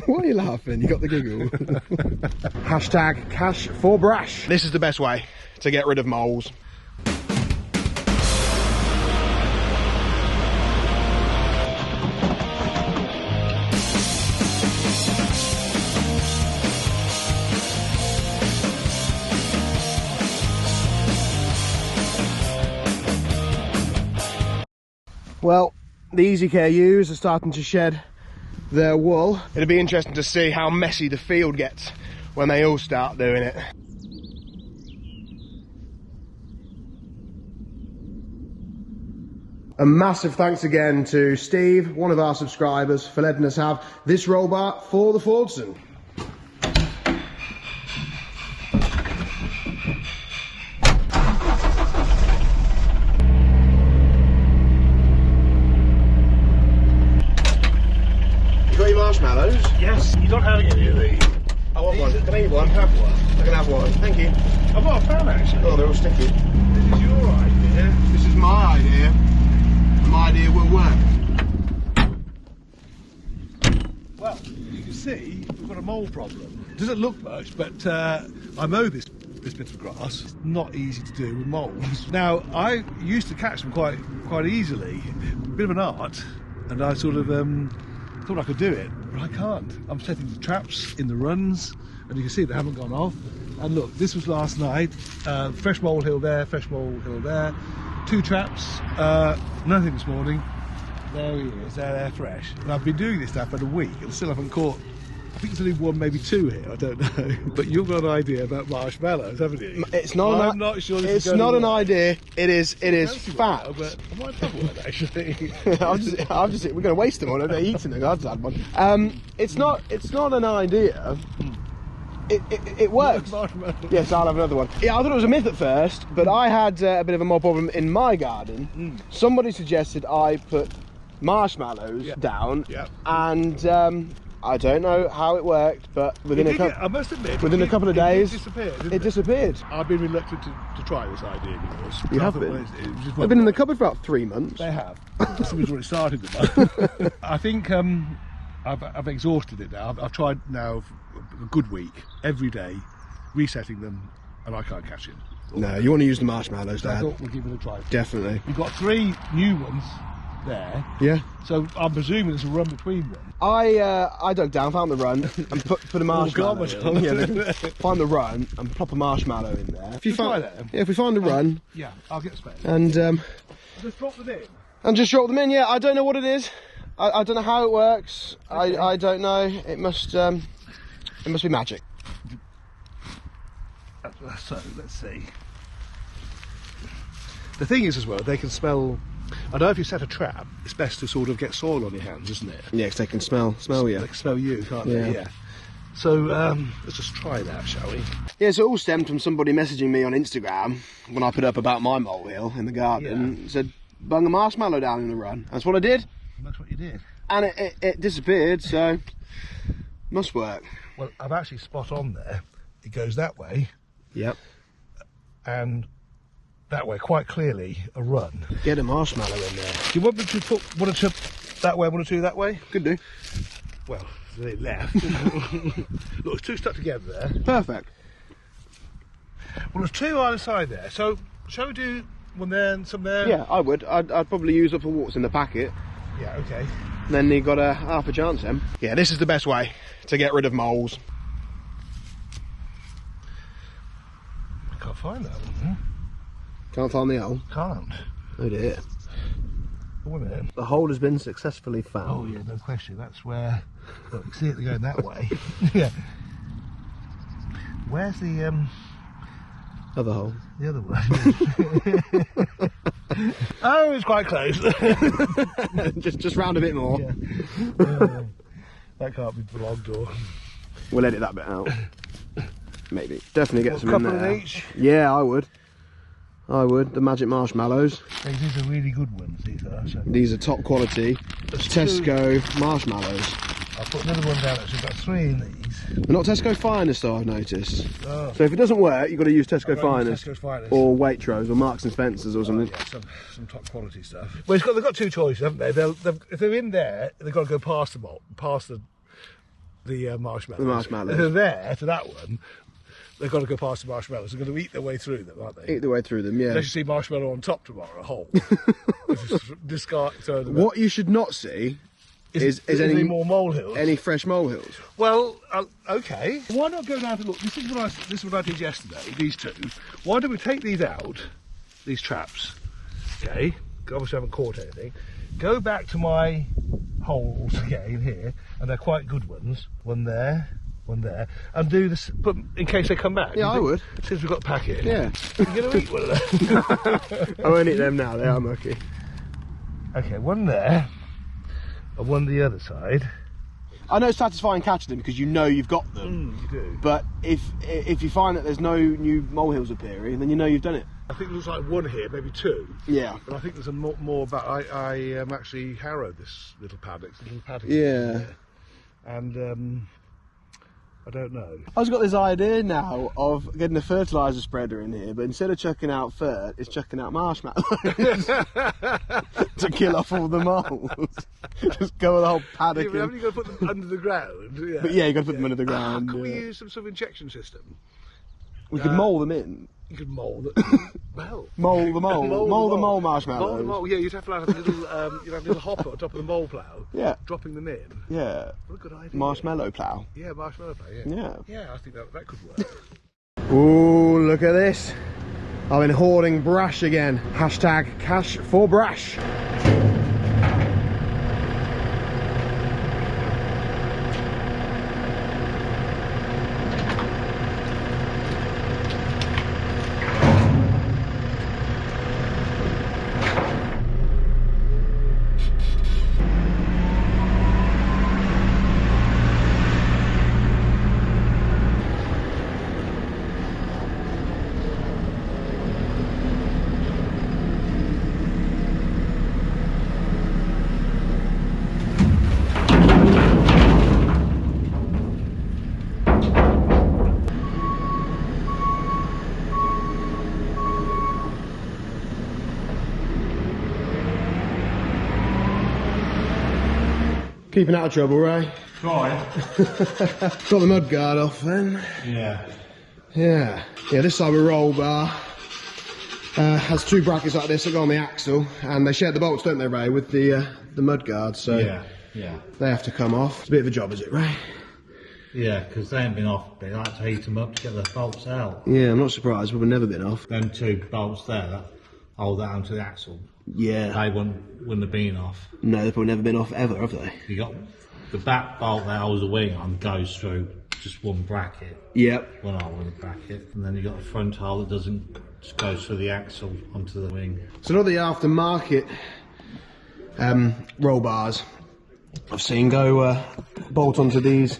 Why are you laughing? You got the giggle. Hashtag cash for brash. This is the best way to get rid of moles. Well, the Easy Care ewes are starting to shed their wool. It'll be interesting to see how messy the field gets when they all start doing it. A massive thanks again to Steve, one of our subscribers, for letting us have this roll bar for the Fordson. Marshmallows? Yes, you don't have any of these. I want one. Can I eat one? Have one. I can have one. Thank you. I've got a fan actually. Oh, they're all sticky. This is your idea. This is my idea. My idea will work. Well, you can see we've got a mole problem. It doesn't look much, but I mow this bit of grass. It's not easy to do with moles. Now, I used to catch them quite easily. A bit of an art, and I sort of thought I could do it, but I can't. I'm setting the traps in the runs, and you can see they haven't gone off. And look, this was last night. Fresh molehill there, fresh molehill there. 2 traps, nothing this morning. There he is, they're fresh. And I've been doing this now for a week and still haven't caught. I think there's only 1, maybe 2 here, I don't know. But you've got an idea about marshmallows, haven't you? It's not. I'm not sure. It's not an idea. It is fact. But I might have one actually. I'll just. We're going to waste them all. They're eating them. I've had one. It's not an idea. It works. Yes, I'll have another one. Yeah, I thought it was a myth at first, but I had a bit of a mole problem in my garden. Somebody suggested I put marshmallows down, and I don't know how it worked, but within I must admit, within a couple of days, it disappeared. I've been reluctant to try this idea of yours. You have been? They've been in the cupboard for about 3 months. They have. Somebody's already started them. I think I've exhausted it now. I've tried now for a good week, every day, resetting them, and I can't catch it. No, you want to use the marshmallows, Dad. I thought we'll give it a try. Definitely. You've got 3 new ones there. Yeah. So I'm presuming there's a run between them. I dug down, found the run, and put a marshmallow in. Yeah, find the run and plop a marshmallow in there. If you find that, if we find the run, yeah, I'll get space. And just drop them in. And just drop them in. Yeah, I don't know what it is. I don't know how it works. Okay. I don't know. It must be magic. So let's see. The thing is as well, they can smell. I know if you set a trap, it's best to sort of get soil on your hands, isn't it? Yeah, because they can smell you. They can smell you, can't they? Yeah. So let's just try that, shall we? Yeah, so it all stemmed from somebody messaging me on Instagram when I put up about my molehill in the garden. Yeah. Said, bung a marshmallow down in the run. That's what I did. And that's what you did. And it disappeared, so must work. Well, I've actually spot on there. It goes that way. Yep. And that way, quite clearly, a run. Get a marshmallow in there. Do you want me to put 1 or 2 that way, 1 or 2 that way? Could do. Well, they left. Look, it's 2 stuck together there. Perfect. Well, there's 2 either side there. So, shall we do one there and some there? Yeah, I would. I'd probably use up for what's in the packet. Yeah, okay. Then you got a half a chance then. Yeah, this is the best way to get rid of moles. I can't find that one. Can't find the hole? Can't. Oh dear. Oh, wait a minute. The hole has been successfully found. Oh yeah, no question. That's where. Look, you see it going that way. Yeah. Where's the other hole? The other one. Oh, it's quite close. just round a bit more. Yeah. That can't be vlogged or. We'll edit that bit out. Maybe. Definitely get some in there. A couple of each? Yeah, I would. The magic marshmallows. These are really good ones, these are. So. These are top quality Tesco marshmallows. I'll put another one down actually, I've got 3 in these. They're not Tesco Finest though, I've noticed. Oh. So if it doesn't work, you've got to use Tesco Finest. Tesco Finest. Or Waitrose or Marks and Spencer's or something. Yeah, some top quality stuff. Well, they've got 2 choices, haven't they? If they're in there, they've got to go past the the marshmallows. The marshmallows. They're there to that one. They've got to go past the marshmallows. They're going to eat their way through them, aren't they? Eat the way through them, yeah. Unless you see marshmallow on top tomorrow, a hole. Just discard. Throw them What you should not see is any more molehills. Any fresh molehills. Well, okay. Why not go down to look? This is what I did yesterday. These two. Why don't we take these out? These traps. Okay. Obviously, I haven't caught anything. Go back to my holes again here, and they're quite good ones. One there. And do this, but in case they come back. Yeah, I would. Since we've got the packet. Yeah. You're going to eat one of them. I won't eat them now, they are mucky. Okay, one there, and one the other side. I know it's satisfying catching them because you know you've got them. You do. But if you find that there's no new molehills appearing, then you know you've done it. I think it looks like one here, maybe two. Yeah. But I think there's a more about. I actually harrowed this little paddock. Yeah. And I don't know. I've got this idea now of getting a fertiliser spreader in here, but instead of chucking out fert, it's chucking out marshmallows to kill off all the moles. Just go with the whole paddock. Yeah, but haven't you got to put them under the ground? Yeah. But yeah, you've got to put them under the ground. Can we use some sort of injection system? We could mole them in. You could mould it. Well, Mole the mole. Mole the mole marshmallows. Mole the mole. Yeah, you'd have to have a little, you'd have a little hopper on top of the mole plough. Yeah. Dropping them in. Yeah. What a good idea. Marshmallow plough. Yeah, marshmallow plough. Yeah. Yeah. Yeah, I think that could work. Ooh, look at this. I've been hoarding brash again. Hashtag cash for brash. Keeping out of trouble, Ray. Try. Got the mud guard off then. Yeah. Yeah. Yeah, this side of a roll bar has two brackets like this that go on the axle, and they share the bolts, don't they, Ray, with the mud guard, so yeah. they have to come off. It's a bit of a job, is it, Ray? Yeah, because they ain't been off. They like to heat them up to get the bolts out. Yeah, I'm not surprised. We've never been off. Them two bolts there that hold that onto the axle. Yeah. They wouldn't have been off. No, they've probably never been off ever, have they? You got the back bolt that holds the wing on goes through just one bracket. Yep. One hole in the bracket, and then you got the front hole that doesn't just goes through the axle onto the wing. So not the aftermarket roll bars I've seen go bolt onto these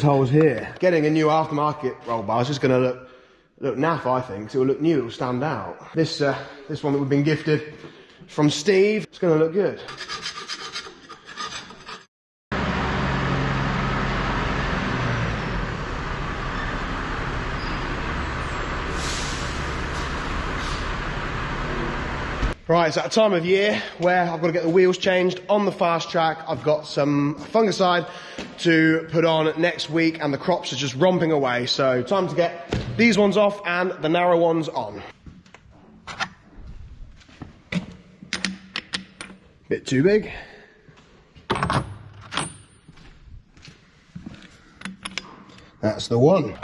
holes here. Getting a new aftermarket roll bar is just going to look naff, I think. So it'll look new, it'll stand out. This one that we've been gifted from Steve, it's going to look good. Right, it's at a time of year where I've got to get the wheels changed on the fast track. I've got some fungicide to put on next week, and the crops are just romping away. So time to get these ones off and the narrow ones on. Bit too big. That's the one.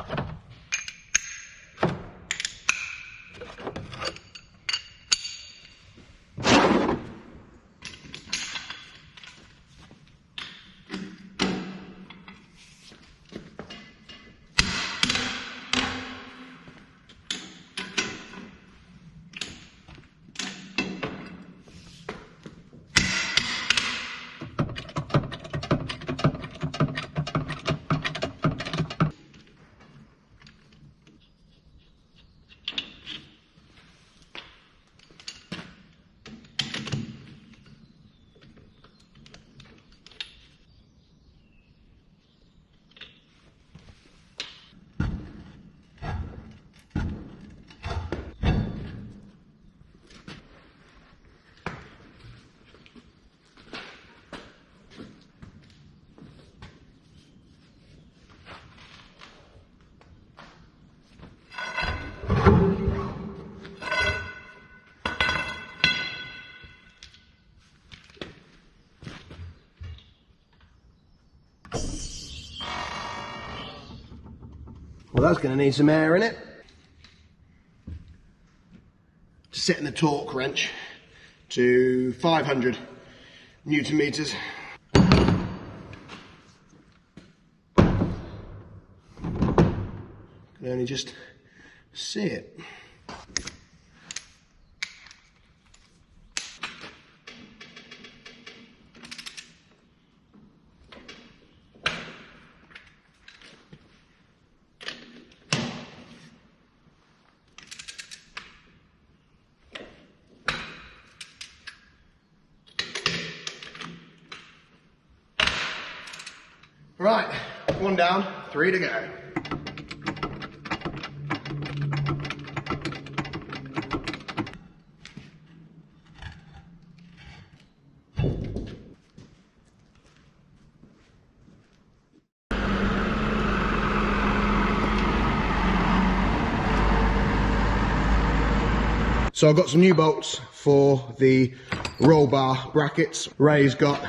Well, that's going to need some air in it. Setting the torque wrench to 500 Newton meters. Can only just see it. Right, 1 down, 3 to go. So I've got some new bolts for the roll bar brackets. Ray's got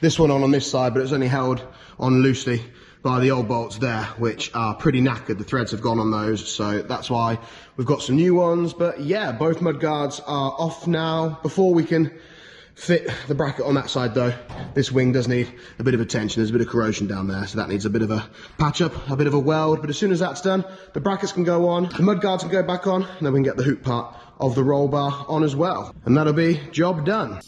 this one on this side, but it's only held on loosely by the old bolts there, which are pretty knackered. The threads have gone on those, so that's why we've got some new ones. But yeah, both mudguards are off now. Before we can fit the bracket on that side though, this wing does need a bit of attention. There's a bit of corrosion down there, so that needs a bit of a patch up, a bit of a weld. But as soon as that's done, the brackets can go on, the mudguards can go back on, and then we can get the hoop part of the roll bar on as well. And that'll be job done.